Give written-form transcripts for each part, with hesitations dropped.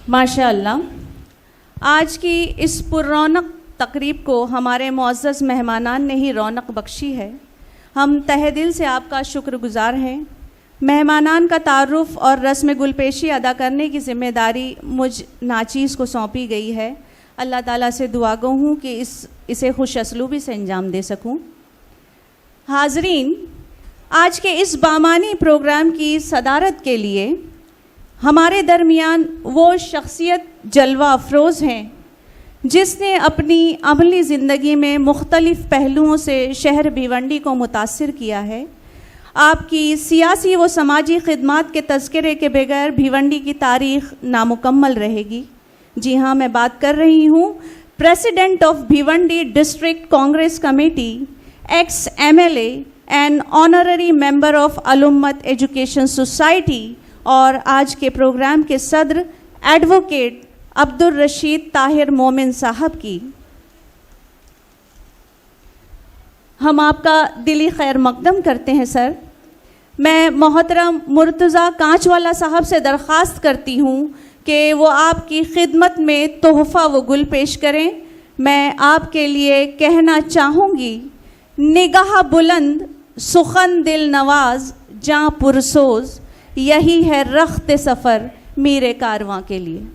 माशाअल्लाह, आज की इस पुररौनक तकरीब को हमारे मुअज़्ज़ज़ मेहमानान ने ही रौनक बख्शी है। हम तहे दिल से आपका शुक्रगुज़ार हैं। मेहमानान का तारुफ़ और रस्म गुलपेशी अदा करने की ज़िम्मेदारी मुझ नाचीज़ को सौंपी गई है। अल्लाह ताला से दुआ गो हूँ कि इसे खुश असलूबी से अंजाम दे सकूँ। हाज़रीन, आज के इस बामानी प्रोग्राम की सदारत के लिए हमारे दरमियान वो शख्सियत जलवा अफरोज़ हैं जिसने अपनी अमली ज़िंदगी में मुख्तलिफ़ पहलुओं से शहर भिवंडी को मुतासिर किया है। आपकी सियासी व समाजी खिदमात के तज़किरे के बगैर भिवंडी की तारीख़ नामुकम्मल रहेगी। जी हाँ, मैं बात कर रही हूँ president of Bhiwandi district Congress committee, ex MLA and honorary member of Alummat education society और आज के प्रोग्राम के सदर एडवोकेट अब्दुल रशीद ताहिर मोमिन साहब की। हम आपका दिली खैर मकदम करते हैं सर। मैं मोहतरम मुर्तज़ा कांचवाला साहब से दरख्वास्त करती हूँ कि वो आपकी खिदमत में तोहफ़ा व गुल पेश करें। मैं आपके लिए कहना चाहूँगी, निगाह बुलंद सुखन दिल नवाज जाँ पुरसोज, यही है रख्त सफ़र मीरे कारवां के लिए।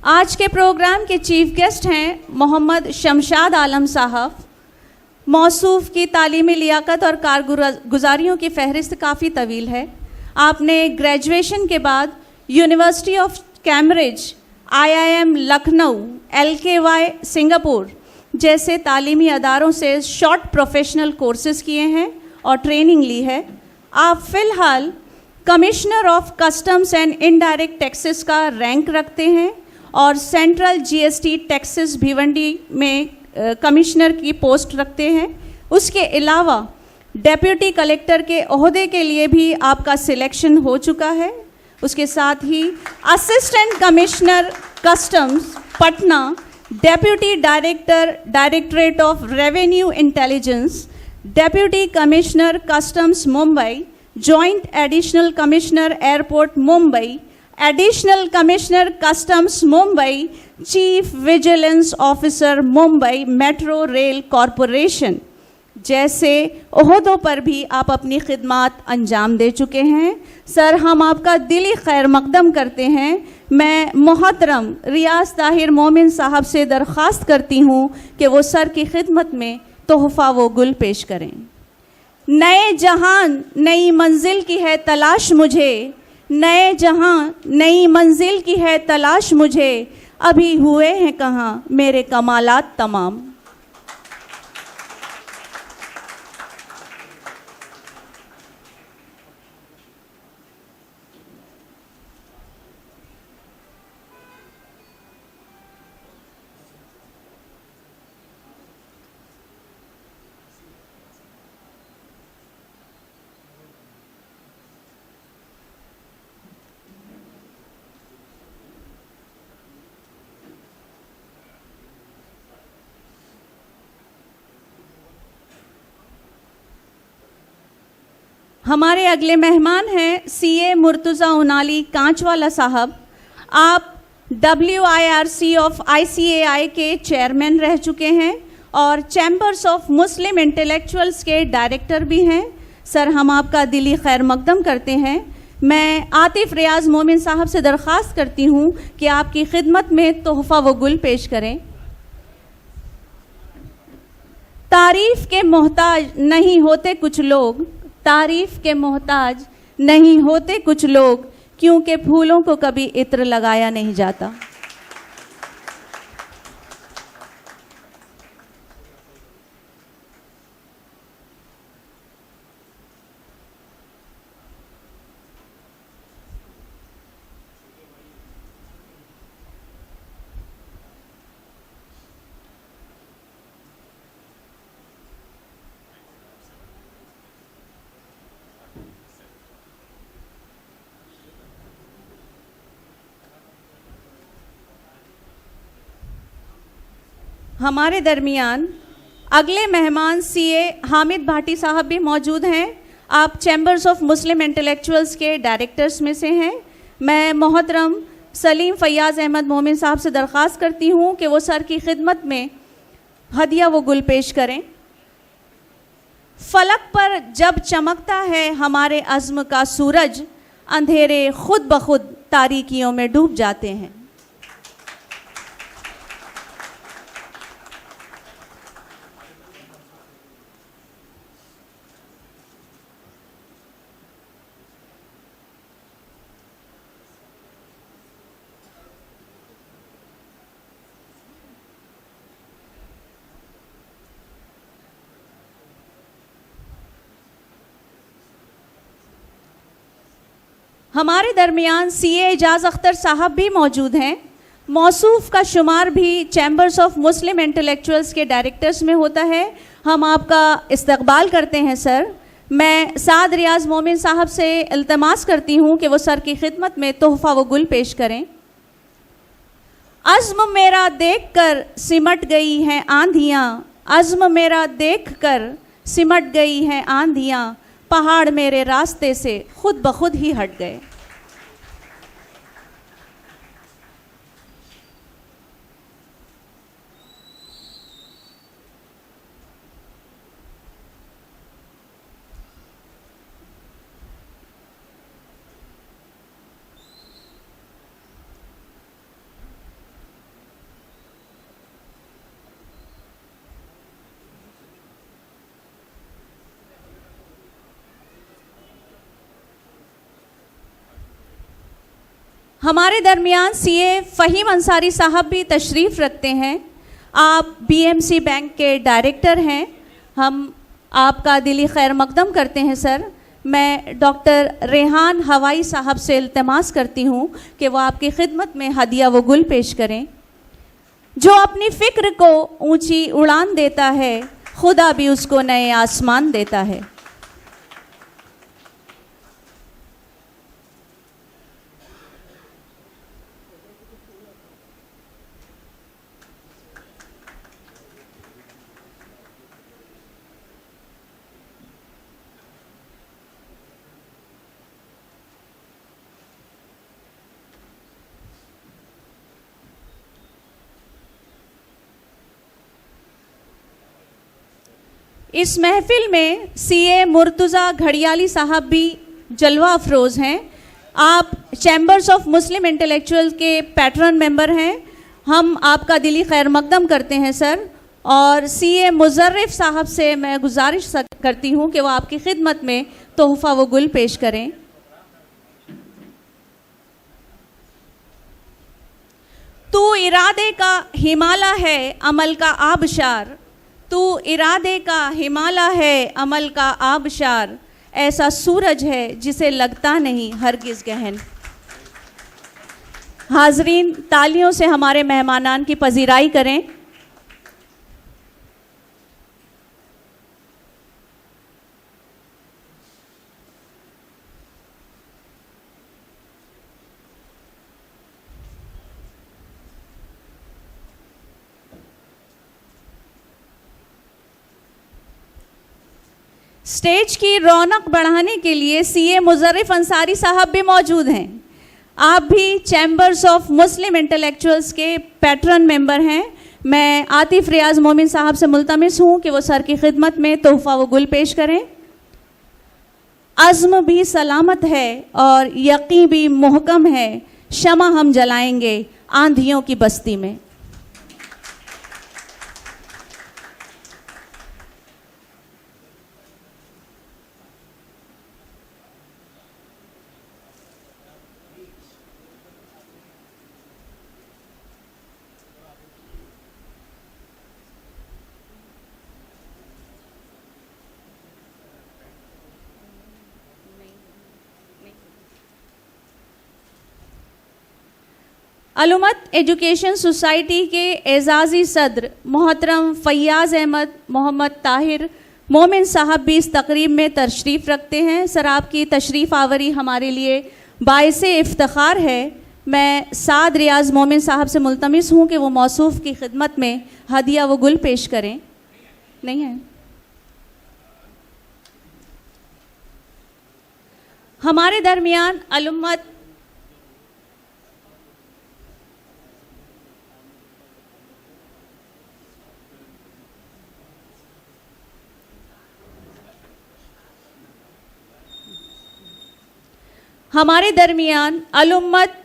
आज के प्रोग्राम के चीफ गेस्ट हैं मोहम्मद शमशाद आलम साहब। मौसूफ़ की तालीमी लियाकत और कारगुजारियों की फहरिस्त काफ़ी तवील है। आपने ग्रेजुएशन के बाद university of Cambridge, IIM Lucknow, LKY Singapore जैसे तालीमी अदारों से शॉर्ट प्रोफेशनल कोर्सेज़ किए हैं और ट्रेनिंग ली है। आप फ़िलहाल commissioner of customs and indirect taxes का रैंक रखते हैं और सेंट्रल GST टैक्सेस भिवंडी में कमिश्नर की पोस्ट रखते हैं। उसके अलावा डेप्यूटी कलेक्टर के ओहदे के लिए भी आपका सिलेक्शन हो चुका है। उसके साथ ही assistant commissioner customs Patna, deputy director directorate of revenue intelligence, deputy commissioner customs Mumbai, joint additional commissioner airport Mumbai, additional commissioner customs Mumbai, chief vigilance officer Mumbai metro rail corporation जैसे ओहदों पर भी आप अपनी खिदमात अंजाम दे चुके हैं। सर, हम आपका दिली खैर मकदम करते हैं। मैं मोहतरम रियाज ताहिर मोमिन साहब से दरख्वास्त करती हूँ कि वो सर की खिदमत में तोहफ़ा व गुल पेश करें। नए जहान नई मंजिल की है तलाश मुझे, नए जहां नई मंजिल की है तलाश मुझे, अभी हुए हैं कहाँ मेरे कमालात तमाम। हमारे अगले मेहमान हैं CA मुर्तज़ा उनाली कांचवाला साहब। आप WIRC ऑफ ICAI के चेयरमैन रह चुके हैं और चैम्बर्स ऑफ मुस्लिम इंटेलेक्चुअल्स के डायरेक्टर भी हैं। सर, हम आपका दिली खैर मकदम करते हैं। मैं आतिफ रियाज मोमिन साहब से दरख्वास्त करती हूँ कि आपकी खिदमत में तोहफ़ा व गुल पेश करें। तारीफ़ के मोहताज नहीं होते कुछ लोग, तारीफ के मोहताज नहीं होते कुछ लोग, क्योंकि फूलों को कभी इत्र लगाया नहीं जाता। हमारे दरमियान अगले मेहमान सीए हामिद भाटी साहब भी मौजूद हैं। आप चैम्बर्स ऑफ मुस्लिम इंटेलेक्चुअल्स के डायरेक्टर्स में से हैं। मैं मोहतरम सलीम फैयाज़ अहमद मोमिन साहब से दरख्वास्त करती हूँ कि वो सर की खिदमत में हदिया व गुल पेश करें। फलक पर जब चमकता है हमारे अज़्म का सूरज, अंधेरे खुद ब खुद तारीकियों में डूब जाते हैं। हमारे दरमियान सीए एजाज अख्तर साहब भी मौजूद हैं। मौसूफ का शुमार भी चैम्बर्स ऑफ मुस्लिम इंटेलेक्चुअल्स के डायरेक्टर्स में होता है। हम आपका इस्तकबाल करते हैं सर। मैं साद रियाज मोमिन साहब से इल्तमास करती हूँ कि वो सर की खिदमत में तोहफ़ा व गुल पेश करें। अज़्म मेरा देख कर सिमट गई हैं आंधियाँ, अज़्म मेरा देख कर सिमट गई हैं आंधियाँ, पहाड़ मेरे रास्ते से खुद ब खुद ही हट गए। हमारे दरमियान सीए फ़हीम अंसारी साहब भी तशरीफ़ रखते हैं। आप बीएमसी बैंक के डायरेक्टर हैं। हम आपका दिली खैर मकदम करते हैं सर। मैं डॉक्टर रेहान हवाई साहब से इल्तमास करती हूँ कि वो आपकी खिदमत में हदिया व गुल पेश करें। जो अपनी फ़िक्र को ऊंची उड़ान देता है, खुदा भी उसको नए आसमान देता है। इस महफिल में सीए मुर्तज़ा घड़ियाली साहब भी जलवा अफरोज़ हैं। आप चैम्बर्स ऑफ मुस्लिम इंटेलेक्चुअल के पैट्रन मेंबर हैं। हम आपका दिली खैर मकदम करते हैं सर। और सीए मुज़र्रिफ़ साहब से मैं गुजारिश करती हूँ कि वो आपकी खिदमत में तोहफ़ा व गुल पेश करें। तू इरादे का हिमाला है अमल का आबशार, तू इरादे का हिमाला है अमल का आबशार, ऐसा सूरज है जिसे लगता नहीं हरगिज़ गहन। हाज़रीन, तालियों से हमारे मेहमानान की पजीराई करें। स्टेज की रौनक बढ़ाने के लिए सीए मुज़र्रिफ़ अंसारी साहब भी मौजूद हैं। आप भी चैम्बर्स ऑफ मुस्लिम इंटेलेक्चुअल्स के पैट्रन मेंबर हैं। मैं आतिफ रियाज मोमिन साहब से मुल्तमिस हूँ कि वो सर की खिदमत में तोहफ़ा व गुल पेश करें। अज़्म भी सलामत है और यकीन भी मुहकम है, शमा हम जलाएंगे आंधियों की बस्ती में। अलुमत एजुकेशन सोसाइटी के एजाज़ी सदर मोहतरम फैयाज़ अहमद मोहम्मद ताहिर मोमिन साहब भी इस तकरीब में तशरीफ़ रखते हैं। सर, आपकी तशरीफ़ आवरी हमारे लिए बाइसे इफ्तिखार है। मैं साद रियाज मोमिन साहब से मुल्तमिस हूँ कि वो मौसूफ़ की खिदमत में हदिया व गुल पेश करें। नहीं है? हमारे दरमियान अलुम्मत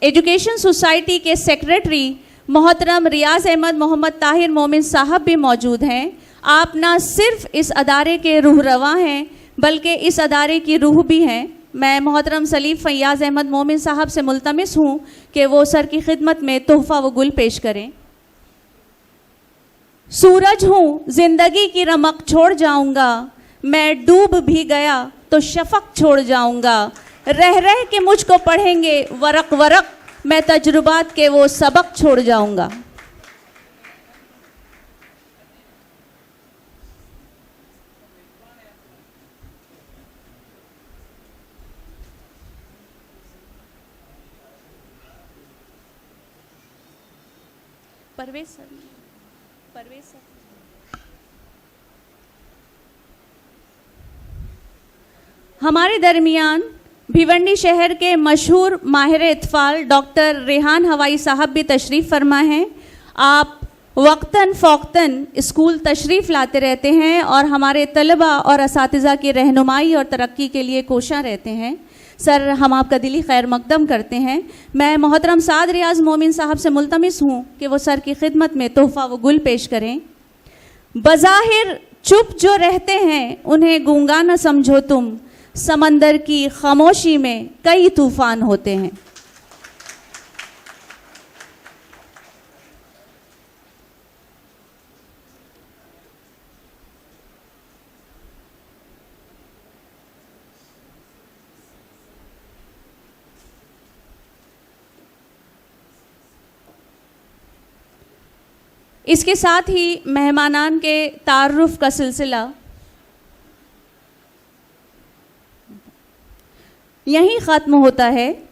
एजुकेशन सोसाइटी के सेक्रेटरी मोहतरम रियाज अहमद मोहम्मद ताहिर मोमिन साहब भी मौजूद हैं। आप ना सिर्फ इस अदारे के रूह रवा हैं बल्कि इस अदारे की रूह भी हैं। मैं मोहतरम सलीफ फैयाज़ अहमद मोमिन साहब से मुल्तमिस हूँ कि वो सर की खिदमत में तोहफ़ा व गुल पेश करें। सूरज हूँ जिंदगी की रमक छोड़ जाऊँगा, मैं डूब भी गया तो शफक छोड़ जाऊँगा, रह रह के मुझको पढ़ेंगे वरक वरक, मैं तजुर्बात के वो सबक छोड़ जाऊँगा। परवेज सर हमारे दरमियान भिवंडी शहर के मशहूर माहिर इत्फाल डॉक्टर रेहान हवाई साहब भी तशरीफ़ फरमा हैं। आप वक्तन फ़ौक्तन स्कूल तशरीफ़ लाते रहते हैं और हमारे तलबा और असातिज़ा की रहनुमाई और तरक्की के लिए कोशां रहते हैं। सर, हम आपका दिली खैर मकदम करते हैं। मैं मोहतरम साद रियाज मोमिन साहब से मुल्तमिस हूँ कि वो सर की खिदमत में तोहफ़ा व गुल पेश करें। बज़ाहिर चुप जो रहते हैं उन्हें गूंगा न समझो तुम, समंदर की खामोशी में कई तूफान होते हैं। इसके साथ ही मेहमानान के तारुफ का सिलसिला यहीं ख़त्म होता है।